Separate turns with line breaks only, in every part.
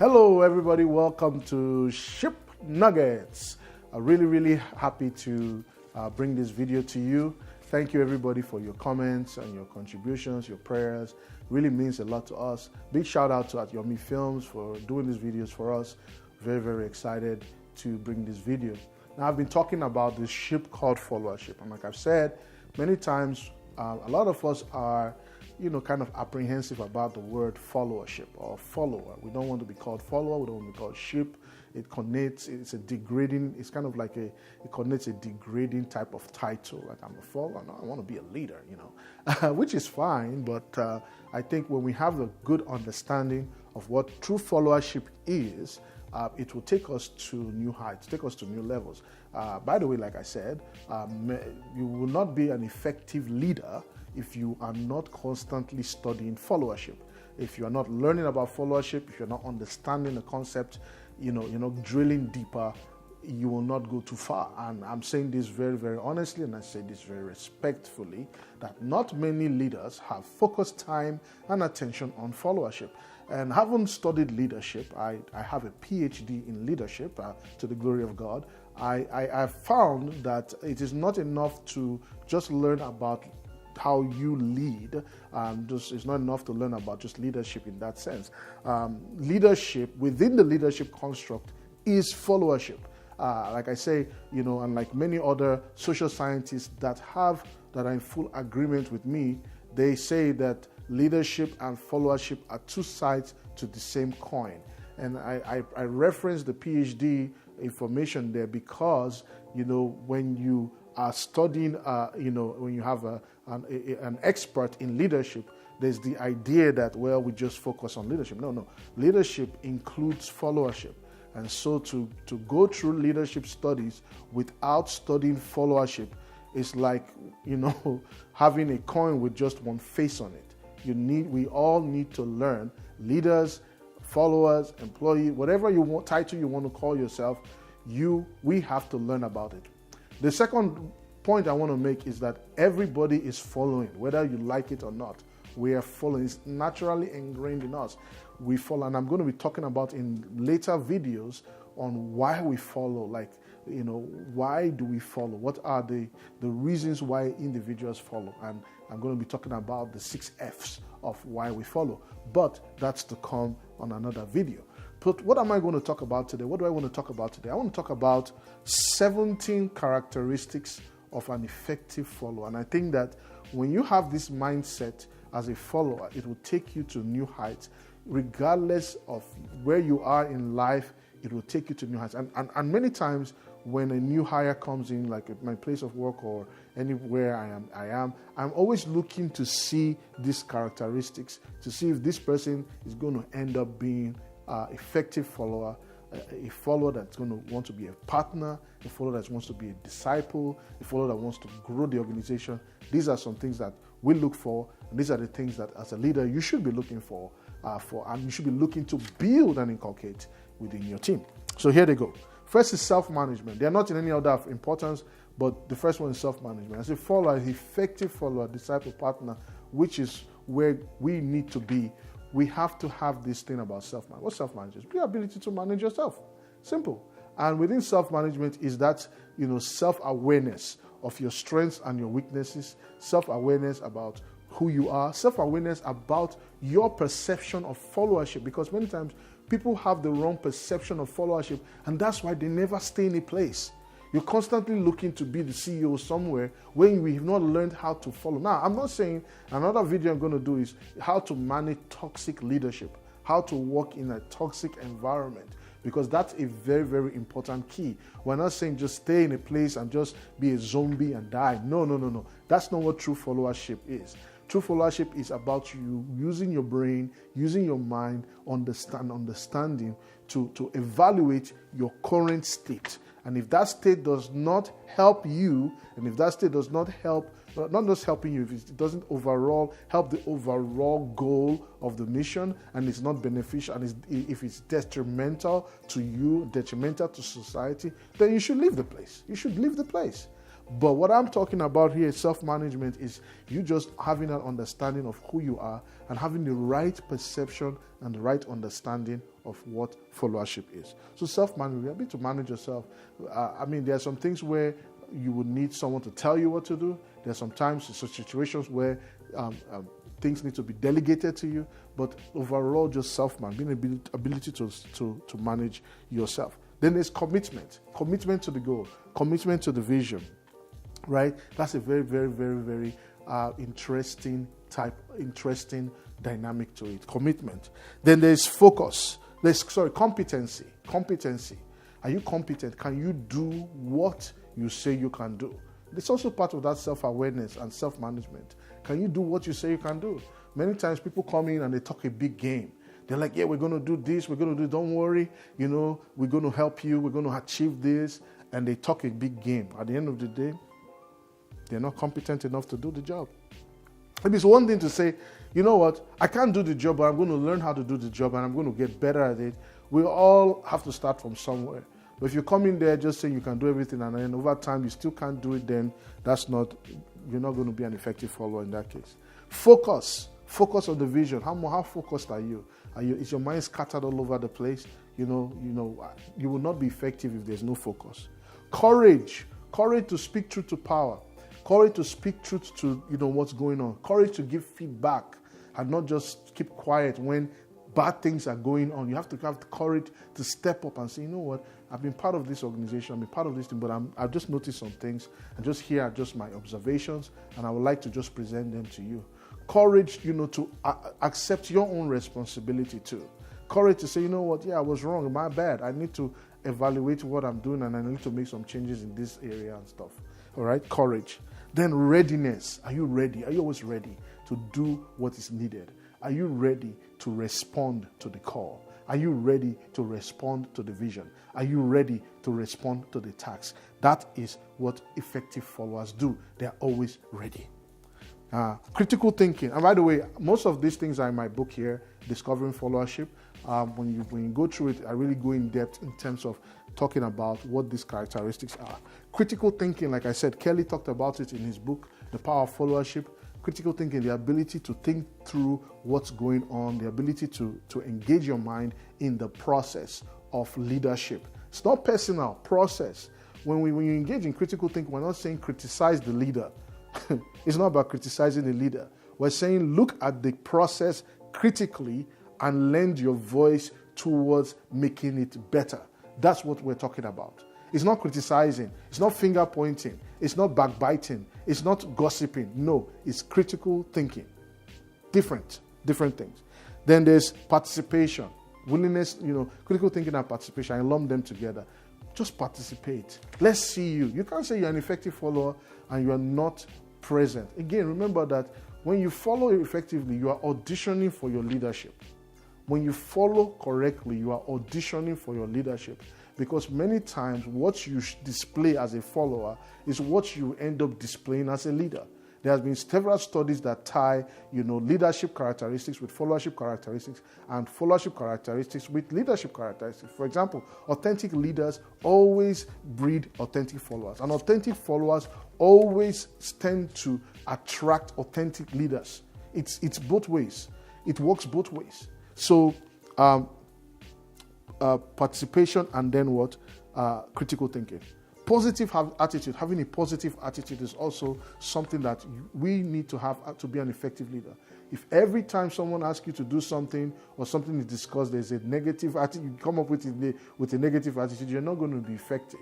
Hello, everybody. Welcome to Ship Nuggets. I'm really happy to bring this video to you. Thank you, everybody, for your comments and your contributions, your prayers. Really means a lot to us. Big shout out to Yomi Films for doing these videos for us. Very excited to bring this video. Now, I've been talking about this ship called followership, and like I've said many times, a lot of us are kind of apprehensive about the word followership or follower. We don't want to be called follower. We don't want to be called ship. It connotes, it's a degrading, it's kind of like it connotes a degrading type of title. Like, I'm a follower. No, I want to be a leader, which is fine. But I think when we have a good understanding of what true followership is, it will take us to new heights, take us to new levels. By the way, like I said, you will not be an effective leader if you are not constantly studying followership. If you are not learning about followership, if you're not understanding the concept, you're not drilling deeper, you will not go too far. And I'm saying this very honestly, and I say this very respectfully, that not many leaders have focused time and attention on followership. And having studied leadership, I have a PhD in leadership, to the glory of God. I found that it is not enough to just learn about how you lead. It's not enough to learn about just leadership in that sense. Leadership, within the leadership construct, is followership. Like I say, and like many other social scientists that are in full agreement with me, they say that leadership and followership are two sides to the same coin. And I reference the PhD information there because, when you are studying, when you have an expert in leadership, there's the idea that, we just focus on leadership. No. Leadership includes followership. And so to go through leadership studies without studying followership is like, having a coin with just one face on it. We all need to learn. Leaders, followers, employee, whatever title you want to call yourself, we have to learn about it. The second point I want to make is that everybody is following, whether you like it or not. We are following. It's naturally ingrained in us. We follow, and I'm going to be talking about in later videos on why we follow. Like, why do we follow? What are the reasons why individuals follow? And I'm going to be talking about the 6 F's of why we follow. But that's to come on another video. But what am I going to talk about today? What do I want to talk about today? I want to talk about 17 characteristics of an effective follower. And I think that when you have this mindset as a follower, it will take you to new heights. Regardless of where you are in life, it will take you to new heights. And many times when a new hire comes in, like at my place of work or anywhere I'm always looking to see these characteristics, to see if this person is going to end up being effective follower, a follower that's going to want to be a partner, a follower that wants to be a disciple, a follower that wants to grow the organization. These are some things that we look for, and these are the things that as a leader you should be looking for, and you should be looking to build and inculcate within your team. So here they go. First is self-management. They are not in any order of importance, but the first one is self-management. As a follower, an effective follower, disciple, partner, which is where we need to be, we have to have this thing about self-management. What's self-management? The ability to manage yourself. Simple. And within self-management is that, self-awareness of your strengths and your weaknesses, self-awareness about who you are, self-awareness about your perception of followership, because many times people have the wrong perception of followership, and that's why they never stay in a place. You're constantly looking to be the CEO somewhere when we've not learned how to follow. Now, I'm not saying, another video I'm going to do is how to manage toxic leadership, how to work in a toxic environment, because that's a very important key. We're not saying just stay in a place and just be a zombie and die. No. That's not what true followership is. True followership is about you using your brain, using your mind, understanding to evaluate your current state. And if that state does not help you, and if that state does not help, not just helping you, if it doesn't overall help the overall goal of the mission, and it's not beneficial, and if it's detrimental to you, detrimental to society, then you should leave the place. You should leave the place. But what I'm talking about here, self-management, is you just having an understanding of who you are and having the right perception and the right understanding of what followership is. So self-management, you're able to manage yourself. There are some things where you would need someone to tell you what to do. There are sometimes situations where things need to be delegated to you, but overall just self-management, being ability to manage yourself. Then there's commitment to the goal, commitment to the vision, right? That's a very, very, very, very interesting dynamic to it, commitment. Then there's focus. Competency. Are you competent? Can you do what you say you can do? It's also part of that self-awareness and self-management. Can you do what you say you can do? Many times people come in and they talk a big game. They're like, yeah, we're going to do this, don't worry, we're going to help you, we're going to achieve this. And they talk a big game. At the end of the day, they're not competent enough to do the job. Maybe it's one thing to say, you know what, I can't do the job, but I'm going to learn how to do the job and I'm going to get better at it. We all have to start from somewhere. But if you come in there just saying you can do everything and then over time you still can't do it, then you're not going to be an effective follower in that case. Focus on the vision. How focused are you? Is your mind scattered all over the place? You will not be effective if there's no focus. Courage to speak truth to power. Courage to speak truth to what's going on. Courage to give feedback and not just keep quiet when bad things are going on. You have to have the courage to step up and say, you know what, I've been part of this organization, I've been part of this thing, but I've just noticed some things, and here are just my observations, and I would like to just present them to you. Courage, to accept your own responsibility too. Courage to say, you know what, yeah, I was wrong, my bad. I need to evaluate what I'm doing, and I need to make some changes in this area and stuff. All right, courage. Then readiness. Are you ready? Are you always ready to do what is needed? Are you ready to respond to the call? Are you ready to respond to the vision? Are you ready to respond to the task? That is what effective followers do. They're always ready. Critical thinking. And by the way, most of these things are in my book here, Discovering Followership. When you go through it, I really go in depth in terms of talking about what these characteristics are. Critical thinking, like I said, Kelly talked about it in his book, The Power of Followership. Critical thinking, the ability to think through what's going on, the ability to engage your mind in the process of leadership. It's not personal, process. When you engage in critical thinking, we're not saying criticize the leader. It's not about criticizing the leader. We're saying look at the process critically and lend your voice towards making it better. That's what we're talking about. It's not criticizing. It's not finger pointing. It's not backbiting. It's not gossiping. No, it's critical thinking. Different things. Then there's participation. Willingness, critical thinking and participation. I lump them together. Just participate. Let's see you. You can't say you're an effective follower and you're not present. Again, remember that when you follow effectively, you are auditioning for your leadership. When you follow correctly, you are auditioning for your leadership. Because many times what you display as a follower is what you end up displaying as a leader. There has been several studies that tie, leadership characteristics with followership characteristics and followership characteristics with leadership characteristics. For example, authentic leaders always breed authentic followers, and authentic followers always tend to attract authentic leaders. It's both ways. It works both ways. So, participation and then what? Critical thinking. Positive attitude. Having a positive attitude is also something that we need to have to be an effective leader. If every time someone asks you to do something or something is discussed, there's a negative attitude, you come up with a negative attitude, you're not going to be effective.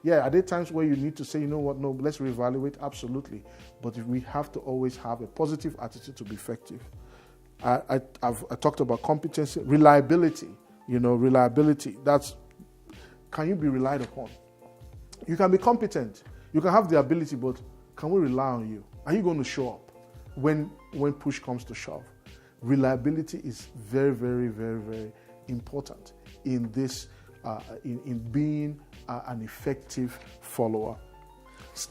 Yeah, are there times where you need to say, you know what, no, let's reevaluate? Absolutely. But we have to always have a positive attitude to be effective. I talked about competency, reliability. Reliability. That's, can you be relied upon? You can be competent. You can have the ability, but can we rely on you? Are you going to show up when push comes to shove? Reliability is very, very, very, very important in this, in being an effective follower.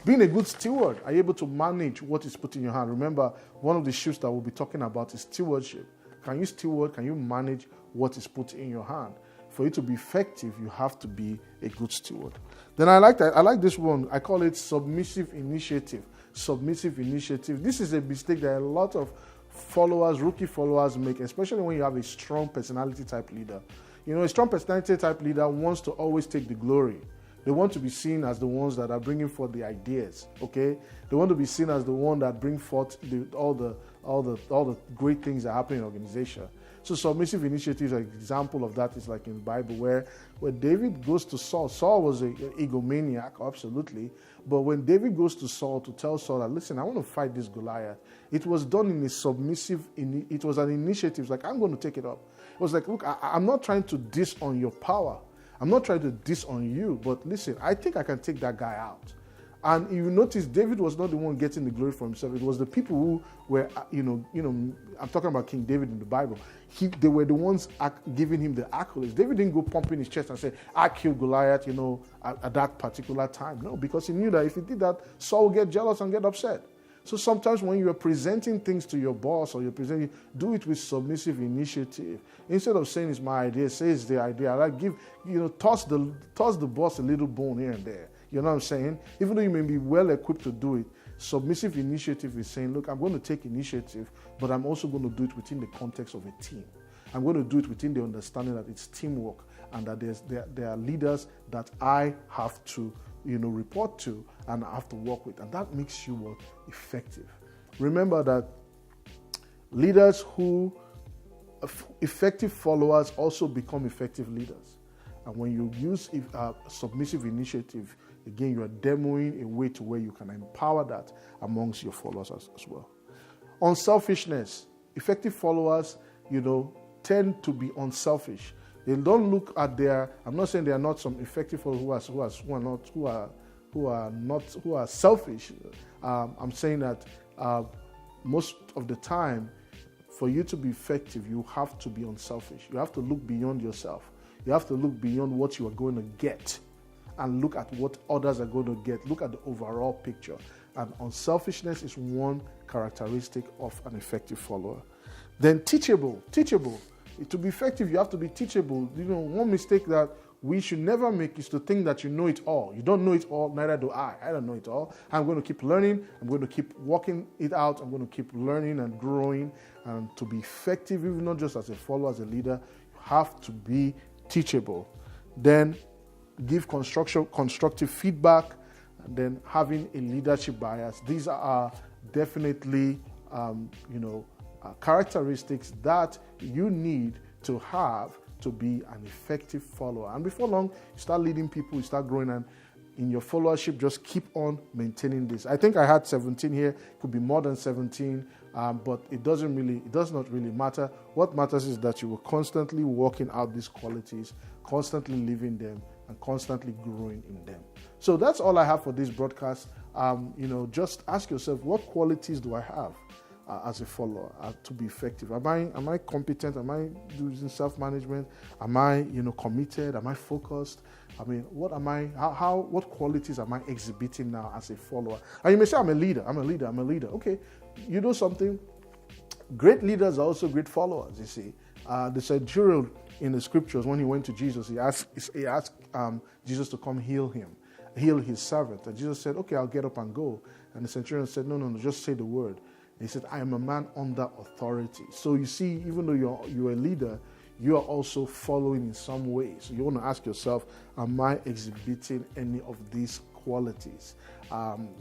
Being a good steward, are you able to manage what is put in your hand? Remember, one of the shifts that we'll be talking about is stewardship. Can you steward? Can you manage what is put in your hand? For you to be effective, you have to be a good steward. Then I like this one. I call it submissive initiative. Submissive initiative. This is a mistake that a lot of followers, rookie followers make, especially when you have a strong personality type leader. You know, a strong personality type leader wants to always take the glory. They want to be seen as the ones that are bringing forth the ideas. Okay, they want to be seen as the one that bring forth all the great things that happen in organization. So submissive initiatives, an example of that is like in the Bible where David goes to Saul. Saul was an egomaniac, absolutely. But when David goes to Saul to tell Saul that, listen, I want to fight this Goliath, it was done in a submissive, it was an initiative. It's like, I'm going to take it up. It was like, look, I'm not trying to disown your power. I'm not trying to disown you, but listen, I think I can take that guy out. And you notice David was not the one getting the glory for himself. It was the people who were, I'm talking about King David in the Bible. They were the ones giving him the accolades. David didn't go pumping his chest and say, I killed Goliath, at that particular time. No, because he knew that if he did that, Saul would get jealous and get upset. So sometimes when you are presenting things to your boss or you're presenting, do it with submissive initiative. Instead of saying it's my idea, say it's the idea. Like toss the boss a little bone here and there. You know what I'm saying? Even though you may be well equipped to do it, submissive initiative is saying, look, I'm going to take initiative, but I'm also going to do it within the context of a team. I'm going to do it within the understanding that it's teamwork and that there are leaders that I have to report to and I have to work with. And that makes you effective. Remember that leaders who, effective followers also become effective leaders. And when you use submissive initiative, again, you are demoing a way to where you can empower that amongst your followers as well. Unselfishness. Effective followers, tend to be unselfish. They don't look at I'm not saying there are not some effective followers who are selfish. I'm saying that most of the time, for you to be effective, you have to be unselfish. You have to look beyond yourself. You have to look beyond what you are going to get and look at what others are going to get. Look at the overall picture. And unselfishness is one characteristic of an effective follower. Then teachable. To be effective, you have to be teachable. One mistake that we should never make is to think that you know it all. You don't know it all, neither do I. I don't know it all. I'm going to keep learning. I'm going to keep working it out. I'm going to keep learning and growing. And to be effective, even not just as a follower, as a leader, you have to be teachable. Then give constructive feedback, and then having a leadership bias. These are definitely characteristics that you need to have to be an effective follower. And before long, you start leading people, you start growing, and in your followership, just keep on maintaining this. I think I had 17 here. It could be more than 17, but it does not really matter. What matters is that you are constantly working out these qualities, constantly living them, and constantly growing in them. So that's all I have for this broadcast. Just ask yourself, what qualities do I have as a follower to be effective? Am I competent? Am I using self-management? Am I committed? Am I focused? What qualities am I exhibiting now as a follower? And you may say, I'm a leader. Okay, you know something? Great leaders are also great followers, you see. The centurion in the scriptures, when he went to Jesus, he asked Jesus to come heal his servant. And Jesus said, okay, I'll get up and go. And the centurion said, no, just say the word. And he said, I am a man under authority. So you see, even though you're a leader, you are also following in some way. So you want to ask yourself, am I exhibiting any of these qualities?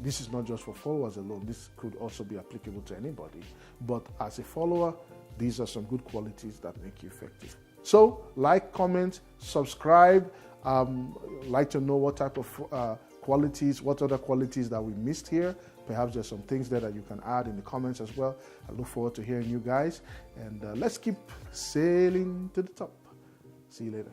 This is not just for followers alone. This could also be applicable to anybody. But as a follower, these are some good qualities that make you effective. So like, comment, subscribe. Like to know what type of qualities, what other qualities that we missed here. Perhaps there's some things there that you can add in the comments as well. I look forward to hearing you guys. And let's keep sailing to the top. See you later.